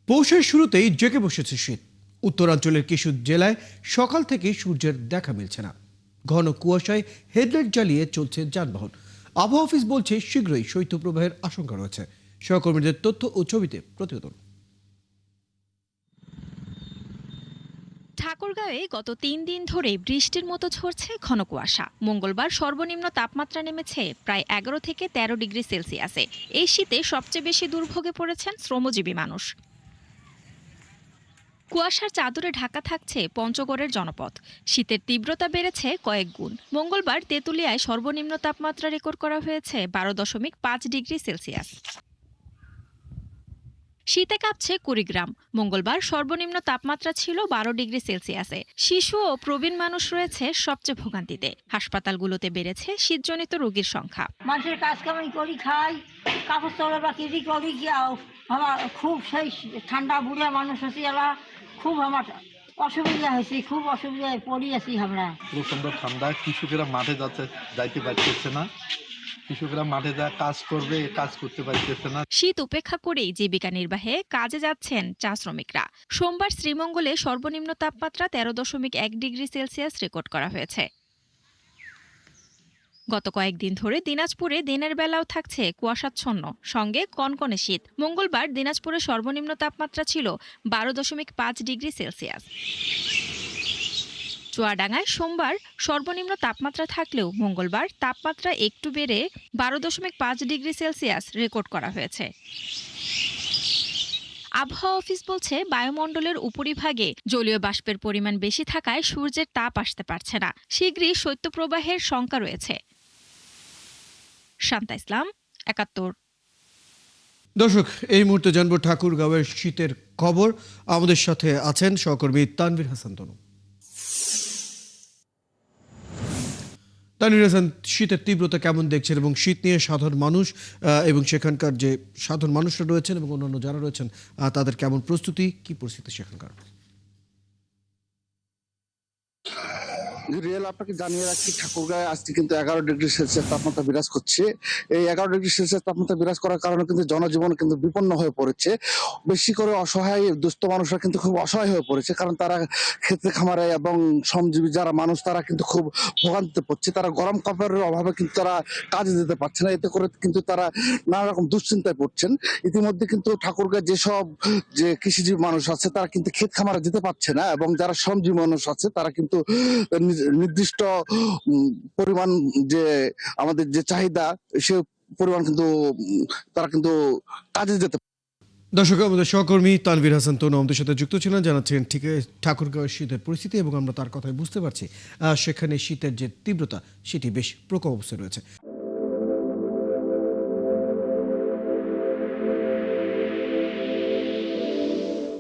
পৌষের শুরুতেই জেঁকে বসেছে শীত। উত্তরাঞ্চলের কিছু জেলায় সকাল থেকে সূর্যের দেখা মিলছে না। ঘন কুয়াশায় হেডলাইট জ্বালিয়ে চলছে যানবাহন। আবহাওয়া অফিস বলছে শীঘ্রই শৈত্যপ্রবাহের আশঙ্কা রয়েছে। সহকর্মীদের তথ্য ও ছবিতে প্রতিবেদন। ঠাকুরগাঁওয়ে গত ৩ দিন ধরে বৃষ্টির মতো ঝরছে ঘন কুয়াশা। মঙ্গলবার সর্বনিম্ন তাপমাত্রা নেমেছে প্রায় ১১ থেকে ১৩ ডিগ্রি সেলসিয়াসে। এই শীতে সবচেয়ে বেশি দুর্ভোগে পড়েছেন শ্রমজীবী মানুষ। কুয়াশার চাদরে ঢাকা থাকছে পঞ্চগড়ের জনপদ। শীতের তীব্রতা বেড়েছে কয়েক গুণ। মঙ্গলবার তেঁতুলিয়ায় সর্বনিম্ন তাপমাত্রা রেকর্ড করা হয়েছে ১২.৫ ডিগ্রি সেলসিয়াস। শীতে কাঁপছে কুড়িগ্রাম। মঙ্গলবার সর্বনিম্ন তাপমাত্রা ছিল ১২ ডিগ্রি সেলসিয়াসে। শিশু ও প্রবীণ মানুষ রয়েছে সবচেয়ে ভোগান্তিতে। হাসপাতালগুলোতে বেড়েছে শীতজনিত রোগীর সংখ্যা। মানুষের কাজ কামাই করি, খাই, কাপড় চোপড় বা কিছু করি গিয়াও আমার খুব সেই ঠান্ডা বুড়া মানুষ আছি, এলা খুব আমার অসুবিধা হয়েছে, খুব অসুবিধায় পড়ি আছি আমরা। প্রচন্ড ঠান্ডা, কৃষকেরা মাঠে যাইতে পারতেছে না। কৃষকরা মাঠে যা কাজ করবে, কাজ করতে পারতেছে না। শীত উপেক্ষা করেই জীবিকা নির্বাহে কাজে যাচ্ছেন চা শ্রমিকরা। সোমবার শ্রীমঙ্গলে সর্বনিম্ন তাপমাত্রা ১৩.১ ডিগ্রি সেলসিয়াস রেকর্ড করা হয়েছে। গত কয়েকদিন ধরে দিনাজপুরে দিনের বেলাও থাকছে কুয়াশাচ্ছন্ন, সঙ্গে কনকনে শীত। মঙ্গলবার দিনাজপুরে সর্বনিম্ন তাপমাত্রা ছিল ১২.৫ ডিগ্রি সেলসিয়াস। চুয়াডাঙ্গায় সোমবার সর্বনিম্ন তাপমাত্রা থাকলেও মঙ্গলবার তাপমাত্রা একটু বেড়ে ১২.৫ ডিগ্রি সেলসিয়াস রেকর্ড করা হয়েছে। আবহাওয়া অফিস বলছে বায়ুমণ্ডলের উপরিভাগে জলীয় বাষ্পের পরিমাণ বেশি থাকায় সূর্যের তাপ আসতে পারছে না। শীঘ্রই শৈত্যপ্রবাহের শঙ্কা রয়েছে। শান্তা ইসলাম, ৭১। দর্শক, এই মুহূর্তে জানবো ঠাকুরগাঁওয়ের শীতের খবর। আমাদের সাথে আছেন সহকর্মী তানভীর হাসান তনু। তানভীর হাসান, শীতের তীব্রতা কেমন দেখছেন এবং শীত নিয়ে সাধারণ মানুষ এবং সেখানকার যে সাধারণ মানুষরা রয়েছেন এবং অন্যান্য যারা রয়েছেন তাদের কেমন প্রস্তুতি, কি পরিস্থিতি সেখানকার? রিয়েল আপনাকে জানিয়ে রাখি, ঠাকুরগাঁয়ে আজকে কিন্তু ১১ ডিগ্রি সেলসিয়াস তাপমাত্রা বিরাজ করছে। এই ১১ ডিগ্রি সেলসিয়াস তাপমাত্রা বিরাজ করার কারণে কিন্তু জনজীবন কিন্তু বিপন্ন হয়ে পড়েছে। বেশি করে অসহায় দুস্থ মানুষরা কিন্তু খুব অসহায় হয়ে পড়েছে, কারণ তারা ক্ষেত্রে খামারে এবং শ্রমজীবী যারা মানুষ তারা কিন্তু খুব ভোগান্তিতে পড়ছে। তারা গরম কাপড়ের অভাবে কিন্তু তারা কাজে যেতে পারছে না, এতে করে কিন্তু তারা নানা রকম দুশ্চিন্তায় পড়ছেন। ইতিমধ্যে কিন্তু ঠাকুরগাঁয় যেসব যে কৃষিজীবী মানুষ আছে তারা কিন্তু ক্ষেত খামারে যেতে পারছে না, এবং যারা শ্রমজীবী মানুষ আছে তারা কিন্তু নির্দিষ্ট পরিমাণ যে আমাদের যে চাহিদা সে পরিমাণ কিন্তু তারা কিন্তু কাজে যেতে। দর্শক, আমাদের সহকর্মী তানভীর হাসান তনু আমাদের সাথে যুক্ত ছিলেন, জানাচ্ছেন ঠিক ঠাকুরগাঁওয়ের শীতের পরিস্থিতি এবং আমরা তার কথায় বুঝতে পারছি সেখানে শীতের যে তীব্রতা সেটি বেশ প্রকোপ অবস্থায় রয়েছে।